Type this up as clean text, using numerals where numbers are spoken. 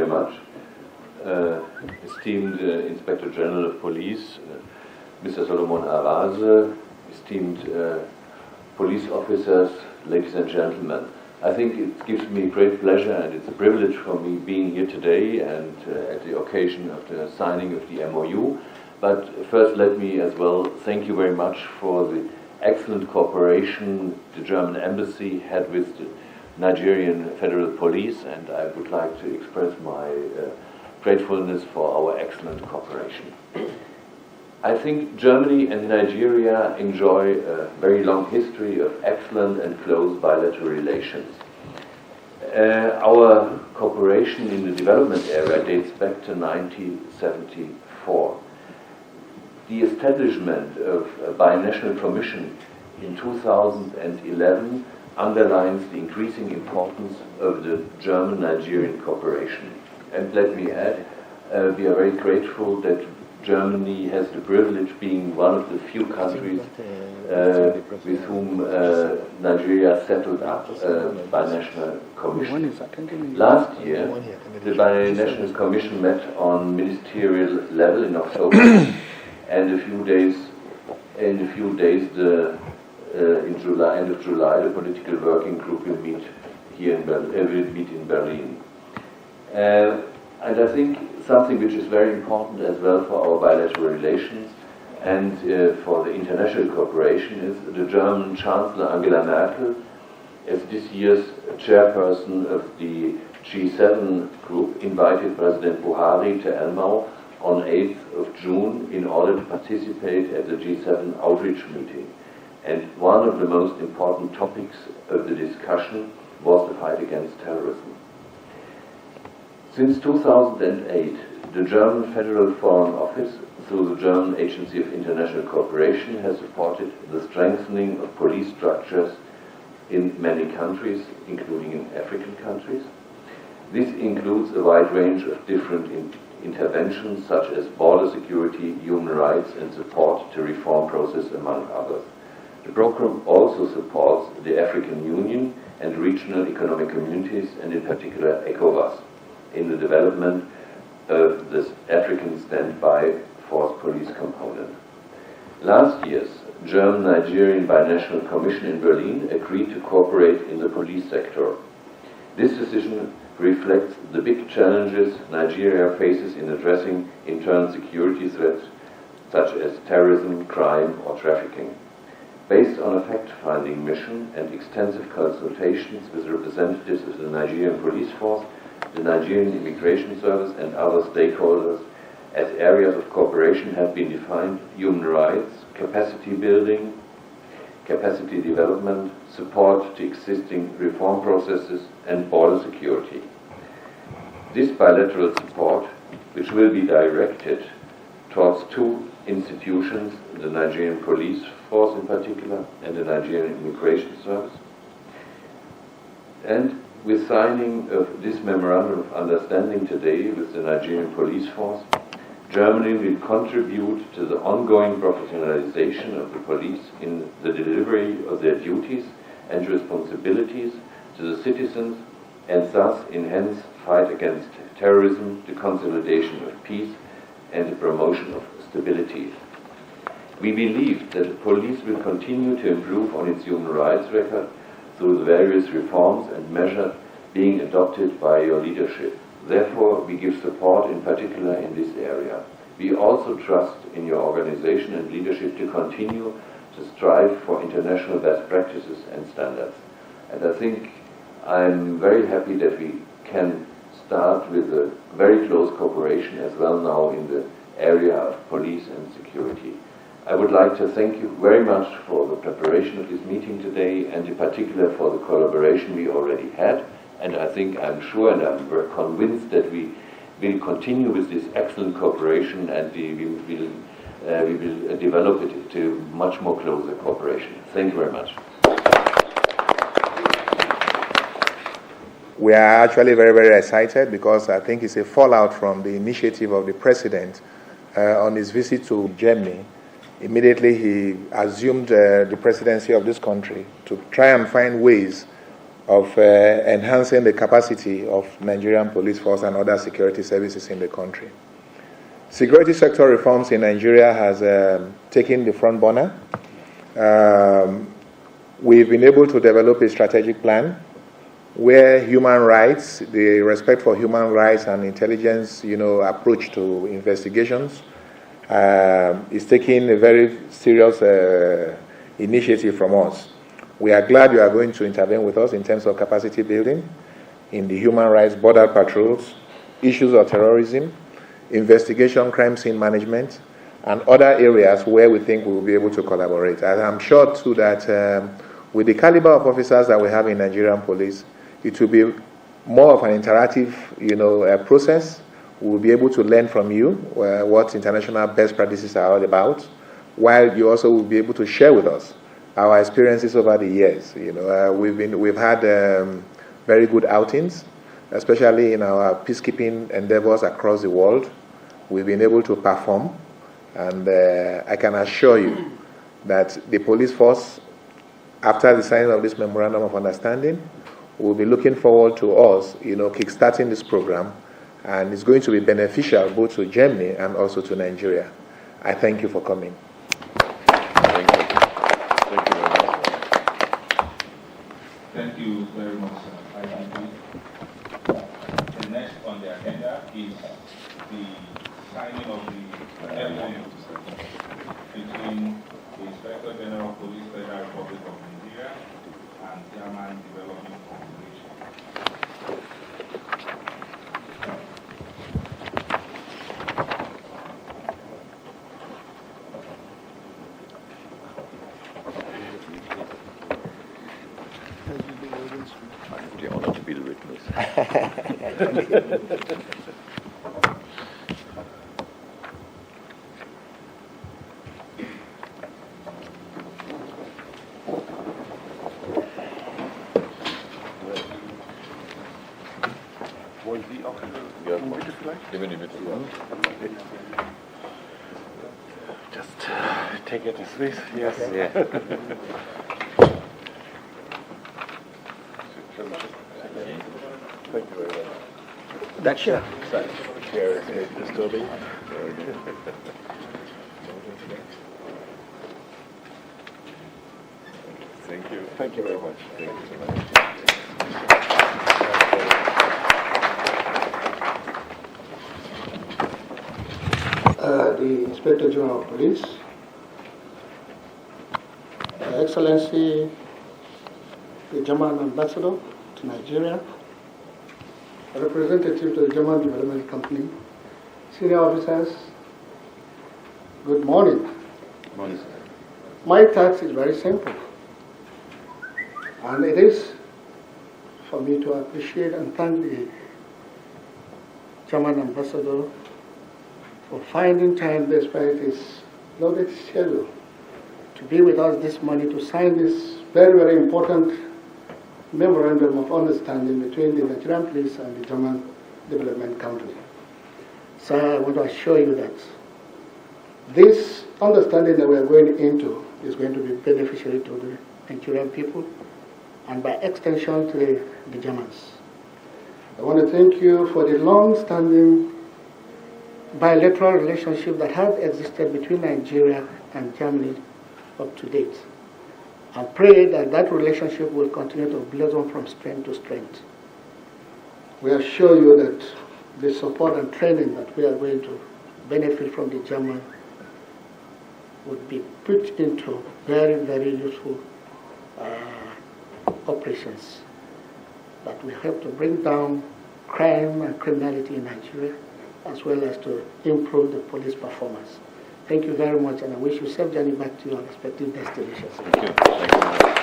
very much. Esteemed Inspector General of Police, Mr. Solomon Arase, esteemed police officers, ladies and gentlemen. I think it gives me great pleasure and it's a privilege for me being here today and at the occasion of the signing of the MoU. But first let me as well thank you very much for the excellent cooperation the German embassy had with the Nigerian Federal Police, and I would like to express my gratefulness for our excellent cooperation. I think Germany and Nigeria enjoy a very long history of excellent and close bilateral relations. Our cooperation in the development area dates back to 1974. The establishment of a binational commission in 2011 underlines the increasing importance of the German-Nigerian cooperation. And let me add, we are very grateful that Germany has the privilege being one of the few countries with whom Nigeria settled up a binational commission. Last year, the binational commission met on ministerial level in October, and in a few days, end of July, the political working group will meet here in Berlin. And I think something which is very important as well for our bilateral relations and for the international cooperation is the German Chancellor Angela Merkel, as this year's chairperson of the G7 group, invited President Buhari to Elmau on 8th of June in order to participate at the G7 outreach meeting. And one of the most important topics of the discussion was the fight against terrorism. Since 2008, the German Federal Foreign Office, through the German Agency of International Cooperation, has supported the strengthening of police structures in many countries, including in African countries. This includes a wide range of different interventions, such as border security, human rights, and support to reform process, among others. The program also supports the African Union and regional economic communities, and in particular ECOWAS, in the development of this African standby force police component. Last year's German-Nigerian Binational Commission in Berlin agreed to cooperate in the police sector. This decision reflects the big challenges Nigeria faces in addressing internal security threats such as terrorism, crime, or trafficking. Based on a fact-finding mission and extensive consultations with representatives of the Nigerian police force, the Nigerian Immigration Service, and other stakeholders, as areas of cooperation have been defined: human rights, capacity building, capacity development, support to existing reform processes, and border security. This bilateral support, which will be directed towards two institutions, the Nigerian police force in particular, and the Nigerian Immigration Service, and with signing of this Memorandum of Understanding today with the Nigerian police force, Germany will contribute to the ongoing professionalization of the police in the delivery of their duties and responsibilities to the citizens, and thus enhance fight against terrorism, the consolidation of peace, and the promotion of stability. We believe that the police will continue to improve on its human rights record through the various reforms and measures being adopted by your leadership. Therefore, we give support in particular in this area. We also trust in your organization and leadership to continue to strive for international best practices and standards. And I think I'm very happy that we can start with a very close cooperation as well now in the area of police and security. I would like to thank you very much for the preparation of this meeting today, and in particular for the collaboration we already had. And I'm sure and I'm very convinced that we will continue with this excellent cooperation, and we will develop it to much more closer cooperation. Thank you very much. We are actually very, very excited because I think it's a fallout from the initiative of the President on his visit to Germany. Immediately he assumed the presidency of this country to try and find ways of enhancing the capacity of Nigerian police force and other security services in the country. Security sector reforms in Nigeria has taken the front burner. We've been able to develop a strategic plan where human rights, the respect for human rights and intelligence, approach to investigations is taking a very serious initiative from us. We are glad you are going to intervene with us in terms of capacity building in the human rights, border patrols, issues of terrorism, investigation, crime scene management, and other areas where we think we will be able to collaborate. And I'm sure too that with the caliber of officers that we have in Nigerian police, it will be more of an interactive, process. We will be able to learn from you what international best practices are all about, while you also will be able to share with us our experiences over the years. We've had very good outings, especially in our peacekeeping endeavors across the world. We've been able to perform, and I can assure you that the police force, after the signing of this Memorandum of Understanding, will be looking forward to us, kickstarting this program, and it's going to be beneficial both to Germany and also to Nigeria. I thank you for coming. Thank you very much, IGP. The next on the agenda is the signing of the MoU between the Inspector General of Police, Federal Republic of Nigeria, and German Development Corporation. I have the honor to be the witness. Just take it as this. Yes. Yeah. Thank you very much. That chair. Chair is disturbing. Thank you. Thank you very much. Thank you so much. The Inspector General of Police, Her Excellency, the German Ambassador to Nigeria, a representative to the German Development Company, senior officers, good morning. Good morning, sir. My task is very simple, and it is for me to appreciate and thank the German Ambassador for finding time despite his loaded schedule to be with us this morning to sign this very, very important Memorandum of Understanding between the Nigerian police and the German Development Company. So I want to assure you that this understanding that we are going into is going to be beneficial to the Nigerian people and by extension to the Germans. I want to thank you for the long-standing bilateral relationship that has existed between Nigeria and Germany up to date. I pray that that relationship will continue to blossom from strength to strength. We assure you that the support and training that we are going to benefit from the German would be put into very, very useful operations that will help to bring down crime and criminality in Nigeria, as well as to improve the police performance. Thank you very much, and I wish you safe journey back to your respective destinations. Thank you. Thank you.